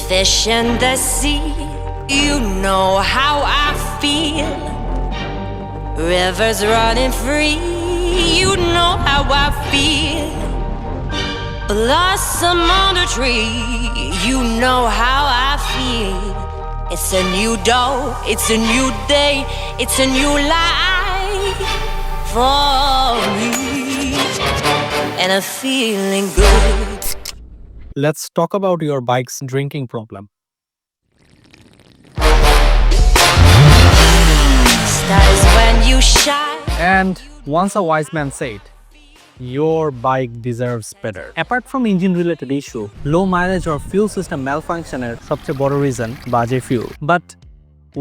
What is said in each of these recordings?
fish in the sea. You know how I feel. Rivers running free. You know how I feel. Blossom on the tree. You know how I feel. It's a new dawn. It's a new day. It's a new life for me. And I'm feeling good. Let's talk about your bike's drinking problem. Stars when you shine. And once a wise man said, your bike deserves better. Apart from engine related issue, low mileage or fuel system malfunction এর সবচেয়ে বড় reason বাজে fuel. But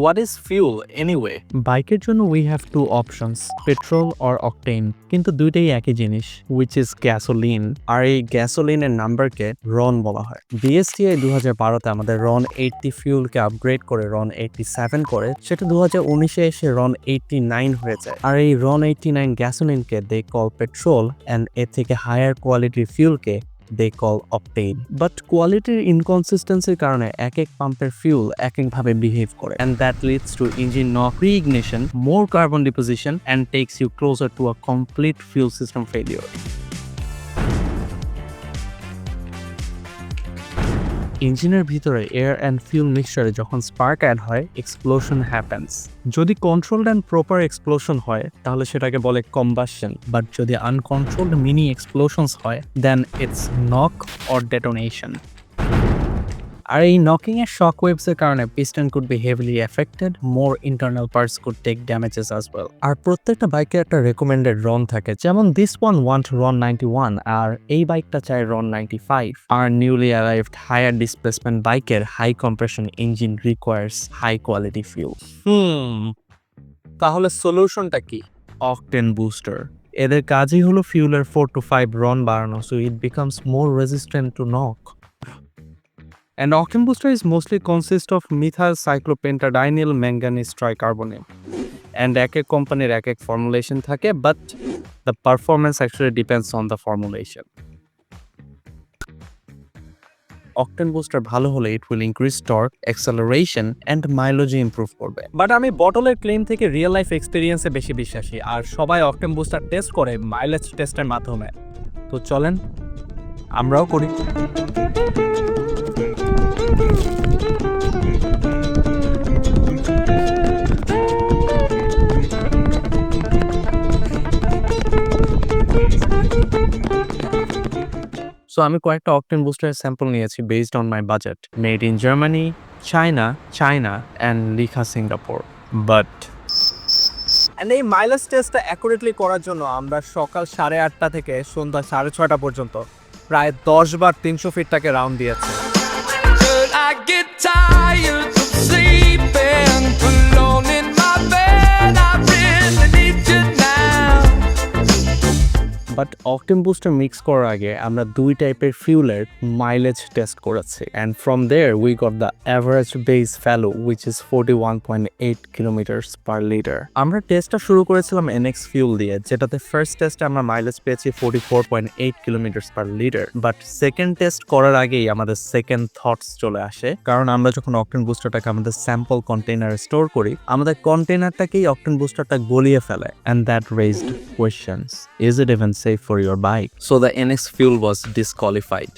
what is fuel anyway? বাইকের জন্য we have two options, petrol or octane. কিন্তু দুইটাই একই জিনিস, which is gasoline. আর এই গ্যাসোলিনের নাম্বারকে রন বলা হয়। BSTI 2012তে আমাদের রন 80 fuelকে আপগ্রেড করে রন 87 করে, সেটা 2019-এ এসে রন 89 হয়ে যায়। আর এই রন 89 গ্যাসোলিনকে they call petrol and এর থেকে হায়ার কোয়ালিটির fuelকে they call octane. But quality inconsistency কারণে এক এক পাম্পের fuel এক এক ভাবে behave করে, and that leads to engine knock, pre-ignition, more carbon deposition, and takes you closer to a complete fuel system failure. ইঞ্জিনের ভিতরে এয়ার অ্যান্ড ফিউল মিক্সচারে যখন স্পার্ক অ্যাড হয়, এক্সপ্লোশন হ্যাপেন্স। যদি কন্ট্রোলড অ্যান্ড প্রপার এক্সপ্লোশন হয় তাহলে সেটাকে বলে কম্বাসশন, বাট যদি আনকন্ট্রোলড মিনি এক্সপ্লোশনস হয় then it's knock or detonation. আর এই নকিং এর শক ওয়েভস এর কারণে piston could be heavily affected, more internal parts could take damages as well. আর প্রত্যেকটা বাইকের একটা রেকমেন্ডেড রন থাকে, যেমন দিস ওয়ান ওয়ান্ট রন 91 আর এই বাইকটা চায় রন 95। আর নিউলি অ্যারাইভড হায়ার ডিসপ্লেসমেন্ট বাইকের high compression engine requires high quality fuel. তাহলে সলিউশনটা কি? Octane booster. এদের কাজই হলো ফিউলের 4 to 5 রন বাড়ানো, so it becomes more resistant to knock. And octane booster is mostly consist of methyl cyclopentadienyl manganese tricarbonate. And এক এক কোম্পানির এক এক formulation থাকে, but the performance actually depends on the formulation. Octane booster ভালো হলে it will increase torque, acceleration and mileage improve করবে। But আমি বটলের ক্লেম থেকে রিয়েল লাইফ এক্সপেরিয়েন্সে বেশি বিশ্বাসী, আর সবাই octane booster টেস্ট করে মাইলেজ টেস্টের মাধ্যমে। তো চলেন আমরাও করি। So আমি কয়েকটা অকটেন বুস্টারের স্যাম্পল নিয়েছি based on my budget, made in Germany, China and লিখা সিঙ্গাপুর। বাট এই মাইলেজ টেস্টটা অ্যাকুরেটলি করার জন্য আমরা সকাল 8:30 থেকে সন্ধ্যা 6:30 পর্যন্ত প্রায় 10 বার 300 ফিটটাকে রাউন্ড দিয়েছে। বাট অকটেন বুস্টার মিক্স করার আগে আমরা দুই টাইপের ফিউলের মাইলেজ টেস্ট করেছি, and from there we got the average base value which is 41.8 kilometres per litre. আমরা টেস্টটা শুরু করেছিলাম এনএক্স ফিউল দিয়ে, যেটাতে ফার্স্ট টেস্টে আমরা মাইলেজ পেয়েছি 44.8 kilometres per litre. But second test করার আগেই আমাদের সেকেন্ড থটস চলে আসে, কারণ আমরা যখন অকটেন বুস্টারটাকে আমাদের স্যাম্পল কন্টেইনারে স্টোর করি, আমাদের কন্টেইনারটাকেই অকটেন বুস্টারটা গলিয়ে ফেলে, and that raised questions, is it even safe for your bike? So the NX fuel was disqualified.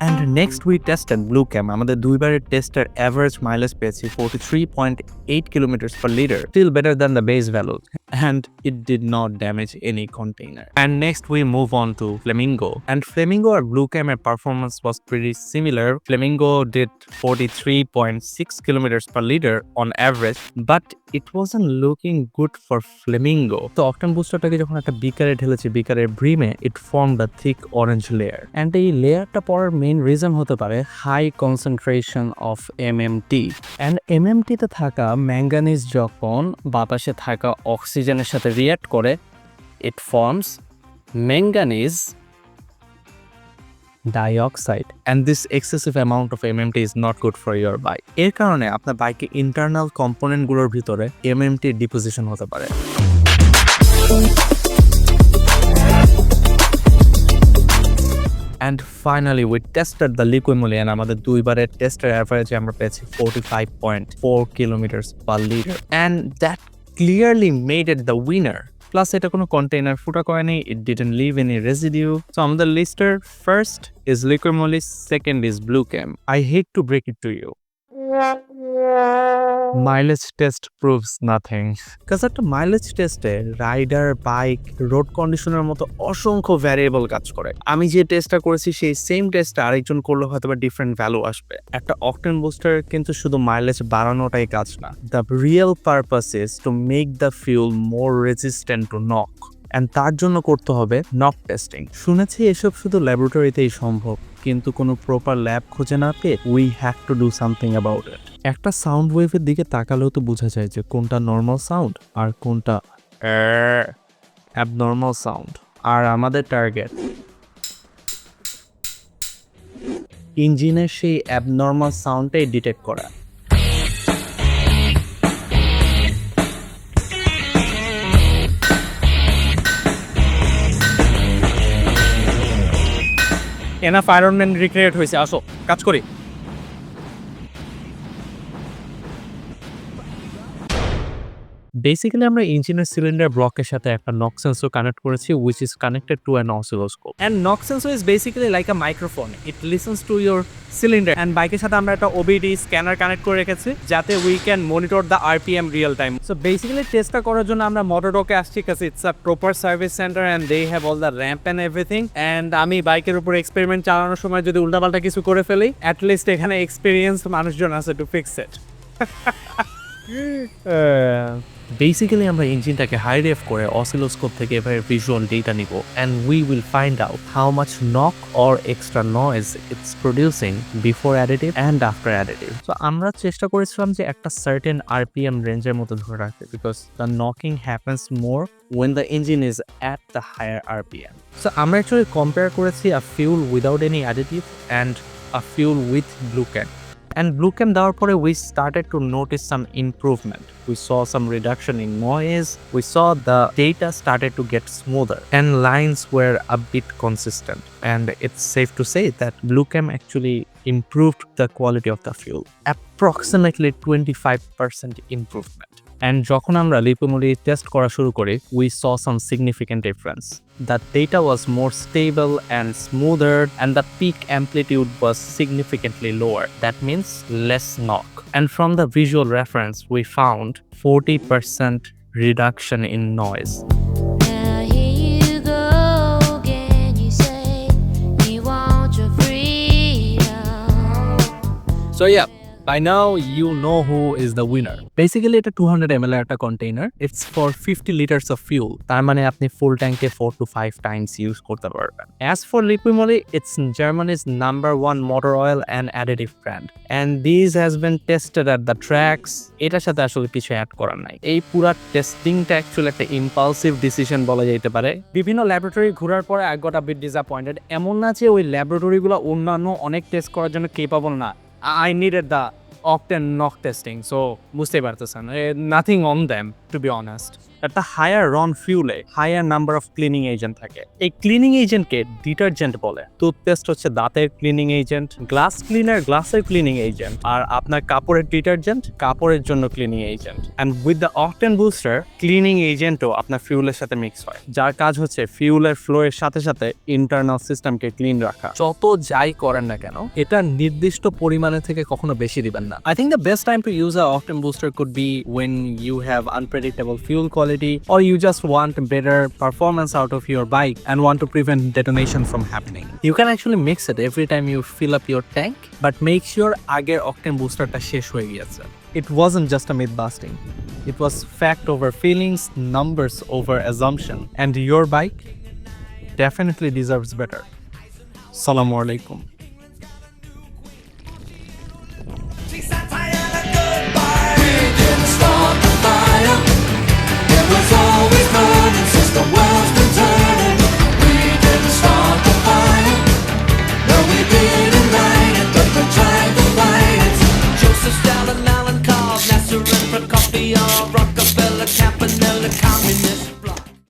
And next we tested blue cam. আমাদের দুইবারের টেস্টের average mileage পেয়েছি 43.8 kilometers per liter, still better than the base value, and it did not damage any container. And next we move on to Flamingo. And Flamingo or blue cam performance was pretty similar. Flamingo did 43.6 kilometers per liter on average, but it wasn't looking good for Flamingo. তো octane বুস্টারটাকে যখন একটা বিকারে ঢেলেছি, বিকারের ব্রিমে it formed a thick orange layer, and এই লেয়ারটা পড়ার main reason হতে পারে high concentration of MMT. And এমএমটিতে থাকা ম্যাঙ্গানিজ যখন বাতাসে থাকা অক্সিজেনের সাথে রিঅ্যাক্ট করে, it forms manganese dioxide, and this excessive amount of MMT is not good for your bike. এর কারণে আপনার বাইকে ইন্টারনাল কম্পোনেন্টগুলোর ভিতরে এমএমটি ডিপোজিশন হতে পারে। And finally, we tested the liquimoli and আমাদের দুইবারের টেস্টের অ্যাভারেজে আমরা পেয়েছি 45.4 kilometers per liter. And that clearly made it the winner. Plus এটা কোনো কন্টেইনার ফুটা করেনি, it didn't leave any residue. So আমাদের লিস্টের first is liquimoli, second is blue chem. I hate to break it to you. Mileage test proves nothing. Because একটা mileage teste rider, bike, road কন্ডিশনের মতো অসংখ্য variable কাজ করে। আমি যে টেস্টটা করেছি সেই সেম টেস্টটা আরেকজন করলে হয়তো বা ডিফারেন্ট ভ্যালু আসবে। একটা অকটেন বুস্টার কিন্তু শুধু মাইলেজ বাড়ানোটাই কাজ না। The real purpose is to make the fuel more resistant to knock. And তার জন্য করতে হবে নক টেস্টিং। শুনেছি এসব শুধু ল্যাবরেটরিতেই সম্ভব, কিন্তু কোনো প্রপার ল্যাব খুঁজে না পেয়ে we have to do something about it. একটা সাউন্ড ওয়েভের দিকে তাকালেও তো বোঝা যায় যে কোনটা নর্মাল সাউন্ড আর কোনটা অ্যাবনর্মাল সাউন্ড। আর আমাদের টার্গেট ইঞ্জিনের সেই অ্যাবনর্মাল সাউন্ডটাই ডিটেক্ট করা। এনাফ আয়রনম্যান রিক্রিয়েট হয়েছে, আসো কাজ করি। বেসিক্যালি আমরা ইঞ্জিনের সিলিন্ডার ব্লকের সাথে একটা নক সেন্সর কানেক্ট করেছি, which is connected to an oscilloscope. And knock sensor is basically like a microphone. It listens to your cylinder. And বাইকের সাথে আমরা একটা OBD স্ক্যানার কানেক্ট করে রেখেছি যাতে we can monitor the RPM real time. So basically টেস্টটা করার জন্য আমরা মোটরডকে আসছি because it's a proper service center and they have all the ramp and everything. And আমি বাইকের উপর এক্সপেরিমেন্ট চালানোর সময় যদি উল্টাপাল্টা কিছু করে ফেলি, at least এখানে এক্সপিরিয়েন্স মানুষজন আছে to fix it. বেসিক্যালি আমরা ইঞ্জিনটাকে হাই রেভ করে অসিলোস্কোপ থেকে এভাবে ভিজুয়াল ডেটা নিব and we will find out how much knock or extra noise it's producing before additive and after additive. So আমরা চেষ্টা করেছিলাম যে একটা সার্টেন RPM রেঞ্জের মতো ধরে রাখতে, because the knocking happens more when the engine is at the higher RPM. So আমরা অ্যাকচুয়ালি কম্পেয়ার করেছি a fuel without any additive and a fuel with blue chem. And blue chem দেওয়ার পরে we started to notice some improvement. We saw some reduction in noise. We saw the data started to get smoother and lines were a bit consistent. And it's safe to say that blue chem actually improved the quality of the fuel. Approximately 25% improvement. And যখন আমরা লিপোমলি test করা শুরু করি, we saw some significant difference. The data was more stable and smoother, and the peak amplitude was significantly lower. That means less knock. And from the visual reference, we found 40% reduction in noise. Now here you go again, you say you want your freedom. So yeah, by now you know who is the winner. Basically এটা 200 ml একটা container, it's for 50 liters of fuel. তার মানে আপনি ফুল ট্যাঙ্কে 4 to 5 times use করতে পারবেন। As for liquimoli, it's Germany's #1 motor oil and additive brand, and this has been tested at the tracks. এটার সাথে আসলে কিছু অ্যাড করার নাই। এই পুরো টেস্টিংটা অ্যাকচুয়ালি একটা ইম্পালসিভ ডিসিশন বলা যেতে পারে। বিভিন্ন ল্যাবরেটরি ঘোরার পরে I got a bit disappointed. এমন না যে ওই ল্যাবরেটরিগুলো অন্যান্য অনেক টেস্ট করার জন্য কেপেবল না। I needed the Octane knock testing, so বুঝতে পারতেছেন, nothing on them to be honest. একটা হায়ার রন ফিউলে higher number of cleaning agent থাকে। এই ক্লিনিং এজেন্টকে ডিটারজেন্ট বলে। টুথপেস্ট হচ্ছে দাঁতের ক্লিনিং এজেন্ট, গ্লাস ক্লিনার গ্লাসের ক্লিনিং এজেন্ট, আর আপনার কাপড়ের ডিটারজেন্ট কাপড়ের জন্য cleaning agent. And with the octane booster cleaning এজেন্টও আপনার ফিউলের সাথে মিক্স হয়, যার কাজ হচ্ছে ফিউলের ফ্লোয়ের সাথে সাথে ইন্টারনাল সিস্টেমকে ক্লিন রাখা। যত যাই করেন না কেন এটা নির্দিষ্ট পরিমাণে থেকে কখনো বেশি দিবেন না। I think the best time to use a Octane booster could be when you have unpredictable fuel quality, or you just want better performance out of your bike and want to prevent detonation from happening. You can actually mix it every time you fill up your tank, but make sure আগের Octane boosterটা শেষ হয়ে গিয়েছে। It wasn't just a myth busting. It was fact over feelings, numbers over assumption, and your bike definitely deserves better. Assalamu alaikum. Always burning since the world's been turning. We didn't start the fire. No, we didn't light it, but we tried to fight it. Joseph Stalin, Alan Carr, Nasser and Prokofiev, Rockefeller, Kappa.